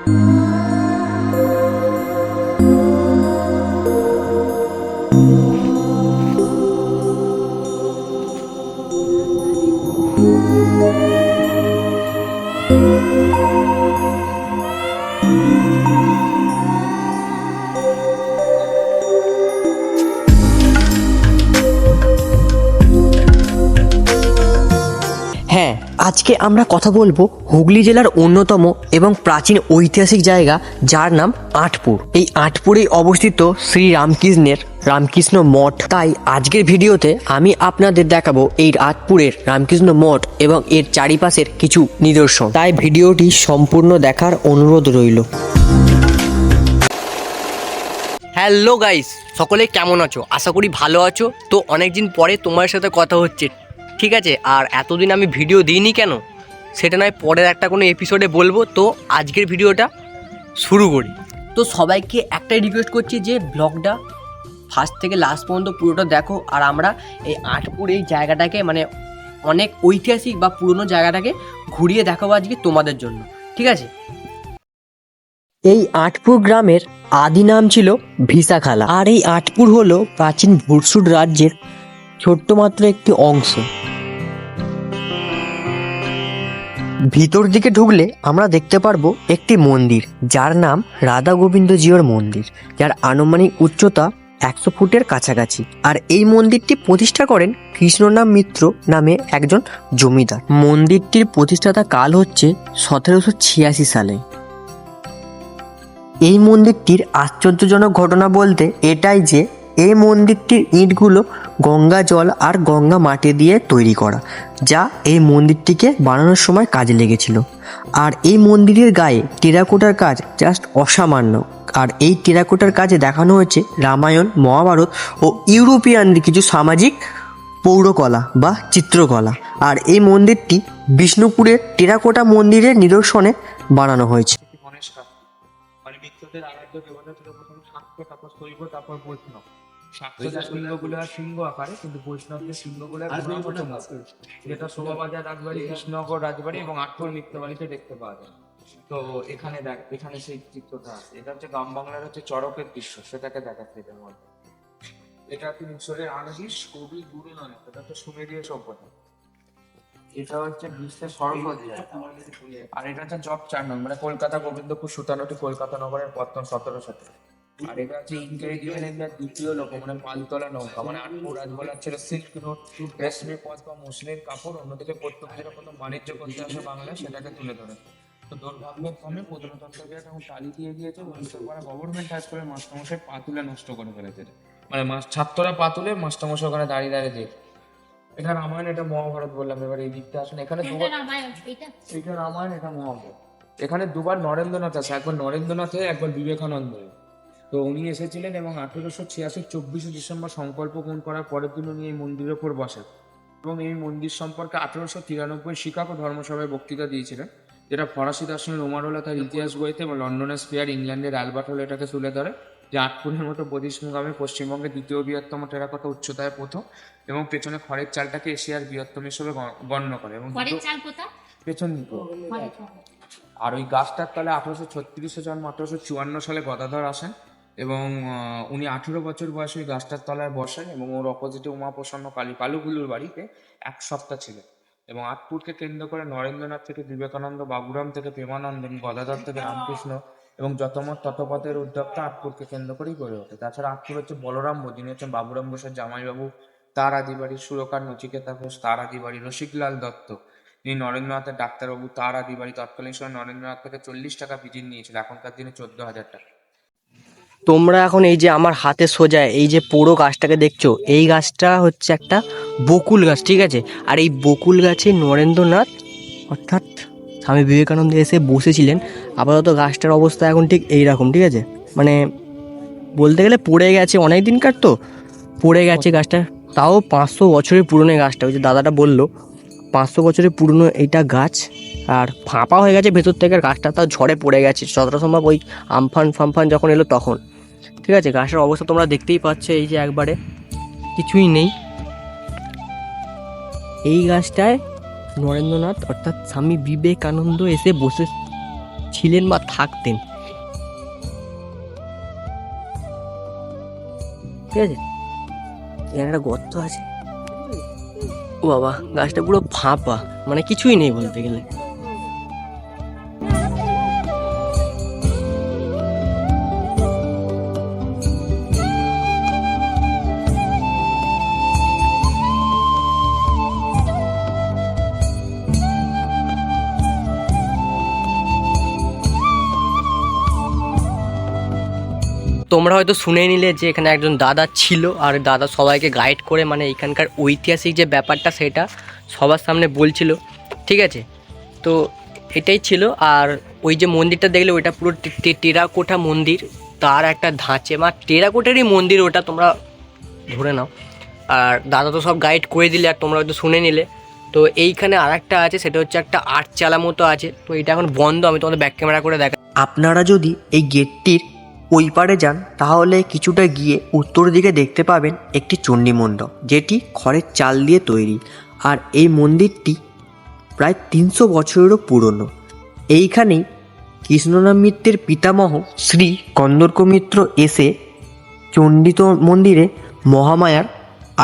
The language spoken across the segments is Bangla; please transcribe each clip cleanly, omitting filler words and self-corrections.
হ্যাঁ, আজকে আমরা কথা বলবো হুগলি জেলার অন্যতম এবং প্রাচীন ঐতিহাসিক জায়গা যার নাম আঁটপুর। এই আঁটপুরেই অবস্থিত শ্রী রামকৃষ্ণ মঠ। তাই আজকের ভিডিওতে আমি আপনাদের দেখাবো এই আঁটপুরের রামকৃষ্ণ মঠ এবং এর চারিপাশের কিছু নিদর্শন। তাই ভিডিওটি সম্পূর্ণ দেখার অনুরোধ রইল। হ্যালো গাইস, সকলে কেমন আছো? আশা করি ভালো আছো। তো অনেকদিন পরে তোমার সাথে কথা হচ্ছে, ঠিক আছে? আর এতদিন আমি ভিডিও দিইনি কেন সেটা নয়, পরের একটা কোনো এপিসোডে বলবো। তো আজকের ভিডিওটা শুরু করি। তো সবাইকে একটাই রিকোয়েস্ট করছি যে ব্লগটা ফার্স্ট থেকে লাস্ট পর্যন্ত পুরোটা দেখো। আর আমরা এই আঁটপুর এই জায়গাটাকে মানে অনেক ঐতিহাসিক বা পুরনো জায়গাটাকে ঘুরিয়ে দেখাবো আজকে তোমাদের জন্য, ঠিক আছে? এই আঁটপুর গ্রামের আদি নাম ছিল ভিসাখালা। আর এই আঁটপুর হলো প্রাচীন ভুরসুট রাজ্যের ছোট্ট মাত্র একটি অংশ। ভিতর দিকে ঢুকলে আমরা দেখতে পারবো একটি মন্দির যার নাম রাধা গোবিন্দ জিউর মন্দির, যার আনুমানিক উচ্চতা 100 ফুটের কাছাকাছি। আর এই মন্দিরটি প্রতিষ্ঠা করেন কৃষ্ণনাম মিত্র নামে একজন জমিদার। মন্দিরটির প্রতিষ্ঠাতা কাল হচ্ছে 1786 সালে। এই মন্দিরটির আশ্চর্যজনক ঘটনা বলতে এটাই যে এই মন্দিরটির ইঁটগুলো গঙ্গা জল আর গঙ্গা মাটি দিয়ে তৈরি করা, যা এই মন্দিরটিকে বানানোর সময় কাজে লেগেছিল। আর এই মন্দিরের গায়ে টেরাকোটার কাজ জাস্ট অসামান্য। আর এই টেরাকোটার কাজে দেখানো হয়েছে রামায়ণ, মহাভারত ও ইউরোপিয়ানদের কিছু সামাজিক পৌরকলা বা চিত্রকলা। আর এই মন্দিরটি বিষ্ণুপুরের টেরাকোটা মন্দিরের নিদর্শনে বানানো হয়েছে। মানে বিখ্যাতের আরাধ্য দেবতা ছিল প্রথমে শাক্ত, তারপর শৈব, তারপর বৈষ্ণব। শাক্তদের সিংহগুলো সিংহ আকারে, কিন্তু বৈষ্ণবদের সিংহগুলো যেটা শোভাবাজার রাজবাড়ি, কৃষ্ণনগর রাজবাড়ি এবং আটপুর মিত্রবাড়িতে দেখতে পাওয়া যায়। তো এখানে দেখ, এখানে সেই চিত্রটা আছে। এটা হচ্ছে গ্রাম বাংলার হচ্ছে চড়কের দৃশ্য, সেটাকে দেখাচ্ছে এটার মধ্যে। এটা হচ্ছে মিশরের আনাজিস কবি গুরু নানক, এটা হচ্ছে সুমেরীয় সভ্যতা। এটা হচ্ছে বিশ্বের সর্বোচ্চ জায়গা। আর এটা হচ্ছে জব 4 নং, মানে কলকাতা গোবিন্দপুর সুতানটি কলকাতা নগরের পত্তন 1717। আর এটা হচ্ছে ইনক্রেডিবল ইন্ডিয়ার দ্বিতীয় লোক, মানে পালতোলা নৌকা। মানে আটপুর রাজবলার ছিল সিল্ক রোড, রেশমি পথ বা মুসলিম কাপড়। অন্যদিকে পর্তুগিজরা প্রথম বাণিজ্য করতে আসে বাংলায়, সেটাকে তুলে ধরে। তো দুর্ভাগ্যক্রমে প্রত্নতত্ত্ববিদ এখন টালি দিয়ে দিয়েছে, মন্ত্রপাড়া গভর্নমেন্ট হাই স্কুলের মাস্টারমশাই পা তুলে নষ্ট করে ফেলেছে। মানে ছাত্ররা পা তুলে মাস্টারমশাই ওখানে দাঁড়িয়ে দাঁড়িয়ে দিয়ে। এটা রামায়ণ, এটা মহাভারত বললাম। এবার এই দিকটা আসুন, এখানে দুবার এটা রামায়ণ, এটা মহাভারত। এখানে দুবার নরেন্দ্রনাথ আছে, একবার নরেন্দ্রনাথ হয়ে একবার বিবেকানন্দ। তো উনি এসেছিলেন এবং 1886 24 ডিসেম্বর সংকল্প গ্রহণ করার পরের দিন উনি এই মন্দিরের উপর বসেন এবং এই মন্দির সম্পর্কে 1893 শিকাগো ধর্মসভায় বক্তৃতা দিয়েছিলেন, যেটা ফরাসি দার্শনিক রোমারোলা তার ইতিহাস বইতে এবং লন্ডনের স্পেয়ার, ইংল্যান্ডের অ্যালবার্ট হল এটাকে তুলে ধরে যে আটপুরের মতো বদিসমুগামী পশ্চিমবঙ্গের দ্বিতীয় বৃহত্তম টেরাকোটা, উচ্চতায় প্রথম, এবং পেছনে খড়ের চালটাকে এশিয়ার বৃহত্তম হিসেবে গণ্য করে। এবং পেছন দিকে। আর ওই গাছটার তলে 1836 জন্ম, 1854 সালে গদাধর আসেন এবং উনি 18 বছর বয়সে ওই গাছটার তলায় বসেন এবং ওর অপোজিটে উমাপ্রসন্ন কালুগুলুর বাড়িতে 1 সপ্তাহ ছিলেন। এবং আটপুরকে কেন্দ্র করে নরেন্দ্রনাথ থেকে বিবেকানন্দ, বাবুরাম থেকে প্রেমানন্দ, গদাধর থেকে রামকৃষ্ণ এবং যতমত ততপথের উদ্যোক্তা আটপুরকে কেন্দ্র করেই গড়ে ওঠে। তাছাড়া আটপুর হচ্ছে বলরাম বোস, যিনি হচ্ছেন বাবুরাম বোসের জামাইবাবু, তার আদিবাড়ি। সুরকার নচিকেতা ঘোষ, তার আদিবাড়ি। রসিকলাল দত্ত, যিনি নরেন্দ্রনাথের ডাক্তারবাবু, তার আদিবাড়ি। তৎকালীন সময় নরেন্দ্রনাথ থেকে 40 টাকা ভিজিট নিয়েছিল, এখনকার দিনে 14,000 টাকা। তোমরা এখন এই যে আমার হাতে সোজা এই যে পুরো গাছটাকে দেখছো, এই গাছটা হচ্ছে একটা বকুল গাছ, ঠিক আছে? আর এই বকুল গাছে নরেন্দ্রনাথ অর্থাৎ স্বামী বিবেকানন্দ এসে বসেছিলেন। আপাতত গাছটার অবস্থা এখন ঠিক এইরকম, ঠিক আছে? মানে বলতে গেলে পড়ে গেছে, অনেক দিনকার তো পড়ে গেছে গাছটা। তাও 500 বছরের পুরনো গাছটা, ওই যে দাদাটা বললো 500 বছরের পুরনো এইটা গাছ। আর ফাঁপা হয়ে গেছে ভেতর থেকে, গাছটা তাও ঝড়ে পড়ে গেছে যতটা সম্ভব, ওই আমফান যখন এলো তখন, ঠিক আছে? গাছের অবস্থা তোমরা দেখতেই পাচ্ছ, এই যে একবারে কিছুই নেই। এই গাছটায় নরেন্দ্রনাথ অর্থাৎ স্বামী বিবেকানন্দ এসে বসে ছিলেন বা থাকতেন। ঠিক আছে, এখানে একটা গর্ত আছে। ও বাবা, গাছটা পুরো ফাঁপা, মানে কিছুই নেই বলতে গেলে। তোমরা হয়তো শুনে নিলে যে এখানে একজন দাদা ছিল, আর দাদা সবাইকে গাইড করে মানে এখানকার ঐতিহাসিক যে ব্যাপারটা সেটা সবার সামনে বলছিল। ঠিক আছে, তো এটাই ছিল। আর ওই যে মন্দিরটা দেখলে ওইটা পুরো টেরাকোটা মন্দির, তার একটা ধাঁচে বা টেরাকোটারই মন্দির ওটা, তোমরা ধরে নাও। আর দাদা তো সব গাইড করে দিলে, আর তোমরা হয়তো শুনে নিলে। তো এইখানে আর একটা আছে, সেটা হচ্ছে একটা আটচালা মতো আছে। তো এটা এখন বন্ধ, আমি তোমাদের ব্যাক ক্যামেরা করে দেখা। আপনারা যদি এই গেটটির ওই পারে যান তাহলে কিছুটা গিয়ে উত্তর দিকে দেখতে পাবেন একটি চণ্ডী মণ্ডপ, যেটি খড়ের চাল দিয়ে তৈরি। আর এই মন্দিরটি প্রায় 300 বছরেরও পুরনো। এইখানেই কৃষ্ণনাথ মিত্রের পিতামহ শ্রী কন্দর্প মিত্র এসে চণ্ডী মন্দিরে মহামায়ার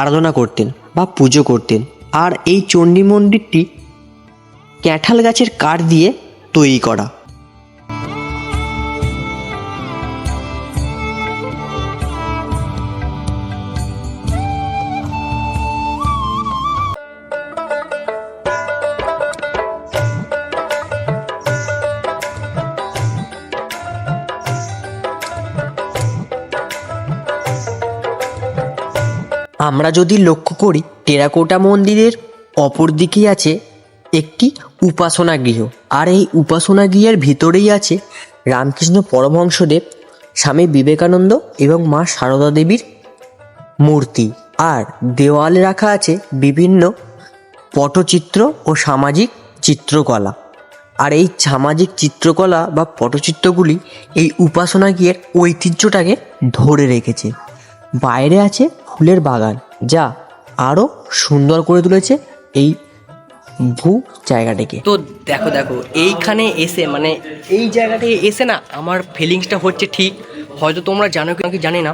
আরাধনা করতেন বা পুজো করতেন। আর এই চণ্ডী মন্দিরটি ক্যাঁঠাল গাছের কাঠ দিয়ে তৈরি করা। আমরা যদি লক্ষ্য করি, টেরাকোটা মন্দিরের অপর দিকেই আছে একটি উপাসনা গৃহ। আর এই উপাসনা গৃহের ভিতরেই আছে রামকৃষ্ণ পরমহংসদেব, স্বামী বিবেকানন্দ এবং মা সারদা দেবীর মূর্তি। আর দেওয়ালে রাখা আছে বিভিন্ন পটচিত্র ও সামাজিক চিত্রকলা। আর এই সামাজিক চিত্রকলা বা পটচিত্রগুলি এই উপাসনা গৃহের ঐতিহ্যটাকে ধরে রেখেছে। বাইরে আছে ফুলের বাগান, যা আরও সুন্দর করে তুলেছে এই জায়গাটাকে। তো দেখো দেখো, এইখানে এসে মানে এই জায়গাটায় এসে না আমার ফিলিংসটা হচ্ছে ঠিক, হয়তো তোমরা জানো কি জানি না,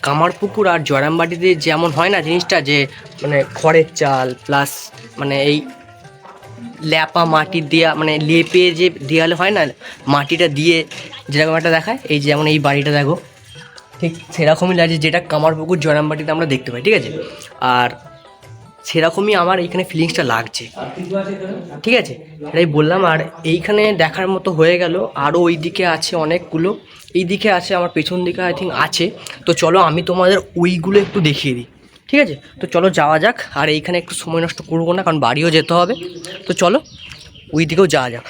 কামারপুকুর আর জয়রামবাটিতে যেমন হয় না জিনিসটা, যে মানে খড়ের চাল প্লাস মানে এই ল্যাপা মাটি দেওয়া, মানে লেপে যে দেওয়ালে হয় না মাটিটা দিয়ে যেরকম একটা দেখায়, এই যেমন এই বাড়িটা দেখো ঠিক সেরকমই লাগছে, যেটা কামারপুকুর জয়রামবাটিতে আমরা দেখতে পাই। ঠিক আছে, আর সেরকমই আমার এইখানে ফিলিংসটা লাগছে। ঠিক আছে, এটাই বললাম। আর এইখানে দেখার মতো হয়ে গেল, আরও ওই দিকে আছে অনেকগুলো, এই দিকে আছে, আমার পেছন দিকে আই থিঙ্ক আছে। তো চলো আমি তোমাদের ওইগুলো একটু দেখিয়ে দিই। ঠিক আছে, তো চলো যাওয়া যাক। আর এইখানে একটু সময় নষ্ট করবো না, কারণ বাড়িও যেতে হবে। তো চলো ওই দিকেও যাওয়া যাক।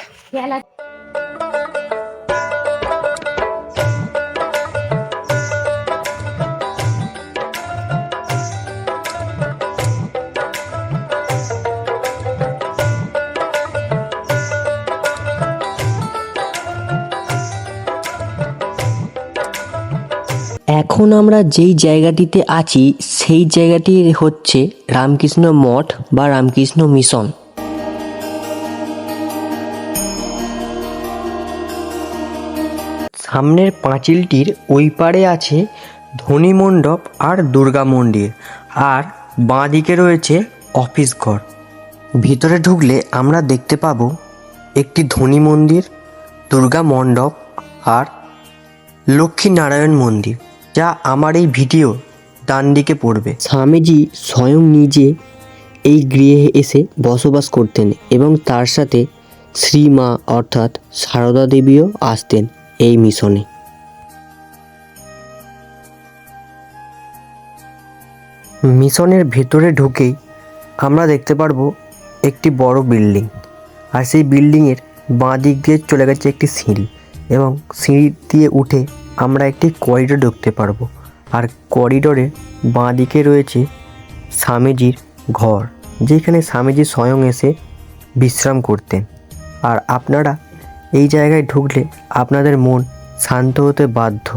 এখন আমরা যেই জায়গাটিতে আছি সেই জায়গাটি হচ্ছে রামকৃষ্ণ মঠ বা রামকৃষ্ণ মিশন। সামনের পাঁচিলটির ওই পারে আছে ধনী মণ্ডপ আর দুর্গা মন্দির, আর বাঁ দিকে রয়েছে অফিস ঘর। ভিতরে ঢুকলে আমরা দেখতে পাবো একটি ধনী মন্দির, দুর্গা মণ্ডপ আর লক্ষ্মীনারায়ণ মন্দির, যা আমার এই ভিডিও ডান দিকে পড়বে। স্বামীজি স্বয়ং নিজে এই গৃহে এসে বসবাস করতেন এবং তার সাথে শ্রীমা অর্থাৎ সারদা দেবীও আসতেন এই মিশনে। মিশনের ভেতরে ঢুকেই আমরা দেখতে পারবো একটি বড় বিল্ডিং, আর সেই বিল্ডিংয়ের বাঁ দিক দিয়ে চলে গেছে একটি সিঁড়ি, এবং সিঁড়ি দিয়ে উঠে আমরা একটি করিডোর ঢুকতে পারবো। আর করিডোরে বাঁ দিকে রয়েছে স্বামীজির ঘর, যেখানে স্বামীজি স্বয়ং এসে বিশ্রাম করতেন। আর আপনারা এই জায়গায় ঢুকলে আপনাদের মন শান্ত হতে বাধ্য।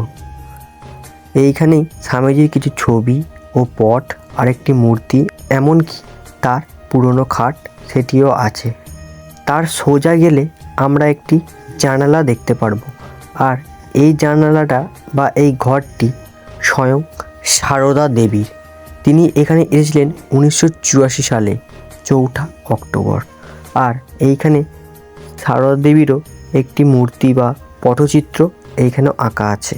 এইখানেই স্বামীজির কিছু ছবি ও পট আর একটি মূর্তি, এমনকি তার পুরনো খাট সেটিও আছে। তার সোজা গেলে আমরা একটি জানালা দেখতে পারবো। আর এই জানালাটা বা এই ঘরটি স্বয়ং সারদা দেবীর। তিনি এখানে এসেছিলেন 1984 সালে 4 অক্টোবর। আর এইখানে সারদা দেবীরও একটি মূর্তি বা পটচিত্র এইখানেও আঁকা আছে।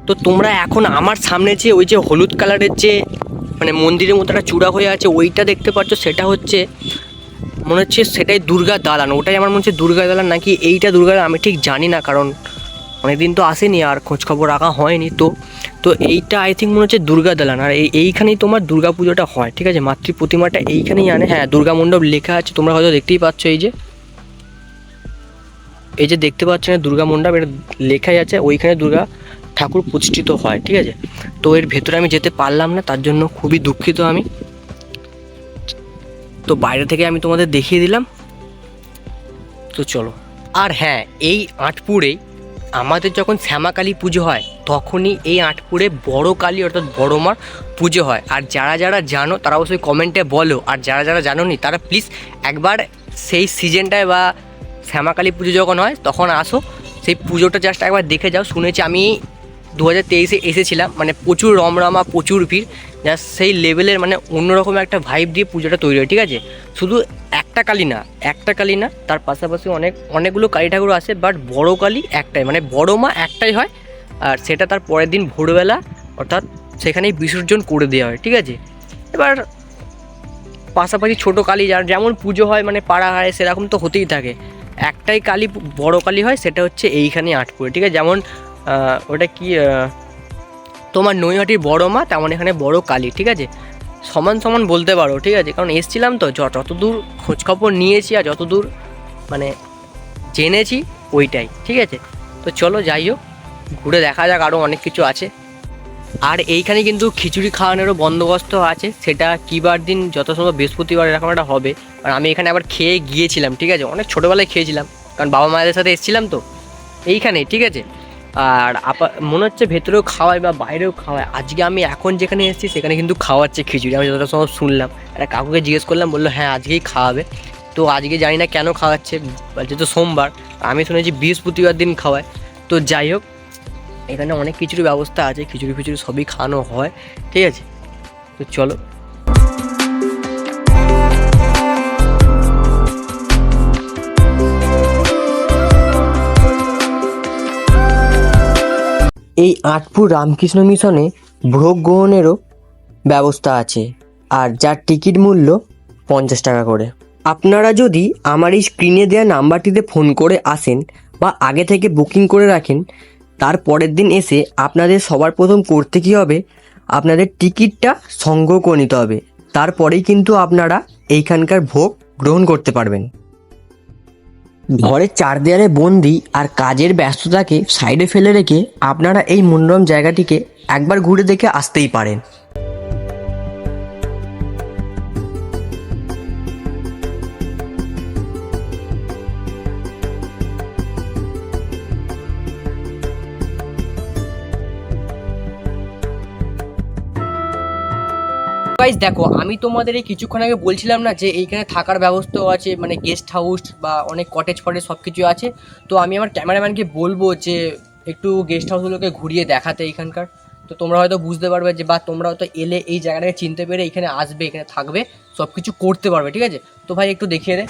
তো তোমরা এখন আমার সামনে যে ওই যে হলুদ কালারের যে মানে মন্দিরের মতো একটা চূড়া হয়ে আছে ওইটা দেখতে পাচ্ছ, সেটা হচ্ছে মনে হচ্ছে সেটাই দুর্গা দালান। ওটাই আমার মনে হচ্ছে দুর্গা দালান, নাকি এইটা দুর্গা দালান আমি ঠিক জানি না, কারণ অনেকদিন তো আসেনি আর খোঁজখবর রাখা হয়নি। তো এইটা আই থিঙ্ক মনে হচ্ছে দুর্গা দালান। আর এইখানেই তোমার দুর্গা পুজোটা হয়, ঠিক আছে। মাতৃ প্রতিমাটা এইখানেই আনে। হ্যাঁ, দুর্গা মণ্ডপ লেখা আছে, তোমরা হয়তো দেখতেই পাচ্ছ। এই যে দেখতে পাচ্ছ না দুর্গা মণ্ডপ, এটা লেখাই আছে। ওইখানে দুর্গা ঠাকুর প্রতিষ্ঠিত হয়, ঠিক আছে। তো এর ভেতরে আমি যেতে পারলাম না, তার জন্য খুবই দুঃখিত আমি। তো বাইরে থেকে আমি তোমাদের দেখিয়ে দিলাম। তো চলো। আর হ্যাঁ, এই আঁটপুরেই আমাদের যখন শ্যামাকালী পুজো হয় তখনই এই আঁটপুরে বড় কালী অর্থাৎ বড় মার পুজো হয়। আর যারা যারা জানো তারা অবশ্যই কমেন্টে বলো, আর যারা যারা জানোনি তারা প্লিজ একবার সেই সিজনটায় বা শ্যামাকালী পুজো যখন হয় তখন আসো, সেই পুজোটা জাস্ট একবার দেখে যাও। শুনেছি আমি 2023-এ এসেছিলাম, মানে প্রচুর রমরমা, প্রচুর ভিড়, জাস্ট সেই লেভেলের মানে অন্যরকম একটা ভাইব দিয়ে পুজোটা তৈরি হয়, ঠিক আছে। শুধু একটা কালী না, তার পাশাপাশি অনেকগুলো কালী ঠাকুর আসে, বাট বড় কালী একটাই, মানে বড় মা একটাই হয়। আর সেটা তার পরের দিন ভোরবেলা অর্থাৎ সেখানেই বিসর্জন করে দেওয়া হয়, ঠিক আছে। এবার পাশাপাশি ছোটো কালী যার যেমন পুজো হয় মানে পাড়া হাড়ে সেরকম তো হতেই থাকে। একটাই কালী বড় কালী হয়, সেটা হচ্ছে এইখানে আঁটপুরে, ঠিক আছে। যেমন ওটা কি তোমার নৈহাটির বড় মা, তেমন এখানে বড় কালী, ঠিক আছে। সমান সমান বলতে পারো, ঠিক আছে, কারণ এসছিলাম তো, যতদূর খোঁজখবর নিয়েছি আর যতদূর মানে জেনেছি ওইটাই, ঠিক আছে। তো চলো যাই হোক, ঘুরে দেখা যাক, আরও অনেক কিছু আছে। আর এইখানে কিন্তু খিচুড়ি খাওয়ানোরও বন্দোবস্ত আছে, সেটা কী বার দিন, যত সম্ভব বৃহস্পতিবার এরকম একটা হবে। আর আমি এখানে আবার খেয়ে গিয়েছিলাম, ঠিক আছে, অনেক ছোটোবেলায় খেয়েছিলাম, কারণ বাবা মায়েদের সাথে এসেছিলাম তো এইখানে, ঠিক আছে। আর মনে হচ্ছে ভেতরেও খাওয়ায় বা বাইরেও খাওয়ায়। আজকে আমি এখন যেখানে এসেছি সেখানে কিন্তু খাওয়াচ্ছে খিচুড়ি, আমি যতটা সম্ভব শুনলাম। একটা কাকুকে জিজ্ঞেস করলাম, বললো হ্যাঁ আজকেই খাওয়াবে। তো আজকে জানি না কেন খাওয়াচ্ছে, যেহেতু সোমবার, আমি শুনেছি বৃহস্পতিবার দিন খাওয়ায়। তো যাই হোক, এখানে অনেক কিছুর ব্যবস্থা আছে, খিচুড়ি সবই খাওয়ানো হয়, ঠিক আছে। তো চলো। এই আঁটপুর রামকৃষ্ণ মিশনে ভোগ গ্রহণেরও ব্যবস্থা আছে, আর যার টিকিট মূল্য 50 টাকা করে। আপনারা যদি আমার এই স্ক্রিনে দেওয়া নাম্বারটিতে ফোন করে আসেন, বা আগে থেকে বুকিং করে রাখেন, তার পরের দিন এসে আপনাদের সবার প্রথম করতে কী হবে, আপনাদের টিকিটটা সংগ্রহ করে নিতে হবে। তারপরেই কিন্তু আপনারা এইখানকার ভোগ গ্রহণ করতে পারবেন। ঘরের চার দেয়ালে বন্দি আর কাজের ব্যস্ততাকে সাইডে ফেলে রেখে আপনারা এই মনোরম জায়গাটিকে একবার ঘুরে দেখে আসতেই পারেন। গাইস দেখো, আমি তোমাদের এই কিছুক্ষণ আগে বলছিলাম না যে এইখানে থাকার ব্যবস্থাও আছে, মানে গেস্ট হাউস বা অনেক কটেজ ফটেজ সব কিছু আছে। তো আমি আমার ক্যামেরাম্যানকে বলবো যে একটু গেস্ট হাউসগুলোকে ঘুরিয়ে দেখাতে এইখানকার। তো তোমরা হয়তো বুঝতে পারবে যে, বা তোমরা হয়তো এলে এই জায়গাটাকে চিনতে পেরে এখানে আসবে, এখানে থাকবে, সব কিছু করতে পারবে। ঠিক আছে, তো ভাই একটু দেখিয়ে দে।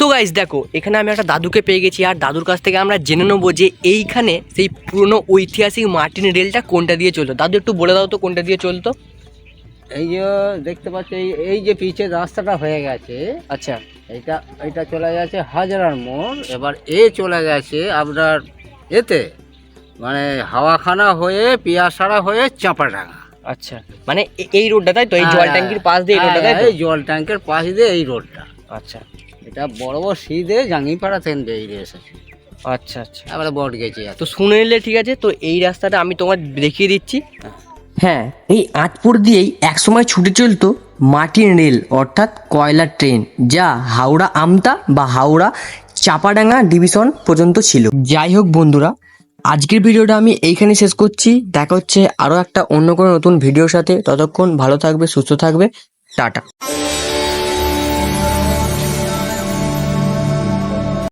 তো গাইস দেখো, এখানে আমি একটা দাদুকে পেয়ে গেছি, আর দাদুর কাছ থেকে আমরা জেনে নেবো যে এইখানে সেই পুরনো ঐতিহাসিক মার্টিন রেলটা কোনটা দিয়ে চলতো। দাদু একটু বলে দাও তো কোনটা দিয়ে চলতো। এই যে দেখতে পাচ্ছ, এই যে পিচের রাস্তাটা হয়ে গেছে, আচ্ছা এইটা চলে গেছে হাজারার মোড়। এবার চলে গেছে আপনার এতে, মানে হাওয়াখানা হয়ে পিয়াসারা হয়ে চাঁপাডাঙ্গা। আচ্ছা, মানে এই রোডটা তাই তো, এই জল ট্যাঙ্কির পাশ দিয়ে এই রোডটা তাই তো? এই জল ট্যাঙ্কের পাশ দিয়ে এই রোডটা। আচ্ছা এটা বড় বড় সিঁধে জাঙ্গিপাড়া থেকে বেরিয়ে এসেছে, আচ্ছা আচ্ছা, এবারে বট গেছে। তো শুনে নিলে ঠিক আছে। তো এই রাস্তাটা আমি তোমার দেখিয়ে দিচ্ছি। হ্যাঁ, এই আঁটপুর দিয়েই একসময় ছুটে চলতো মাটির রেল, অর্থাৎ কয়লার ট্রেন, যা হাওড়া আমতা বা হাওড়া চাপাডাঙ্গা ডিভিশন পর্যন্ত ছিল। যাই হোক বন্ধুরা, আজকের ভিডিওটা আমি এইখানে শেষ করছি। দেখা হচ্ছে আরও একটা অন্য কোনো নতুন ভিডিওর সাথে। ততক্ষণ ভালো থাকবে, সুস্থ থাকবে, টাটা।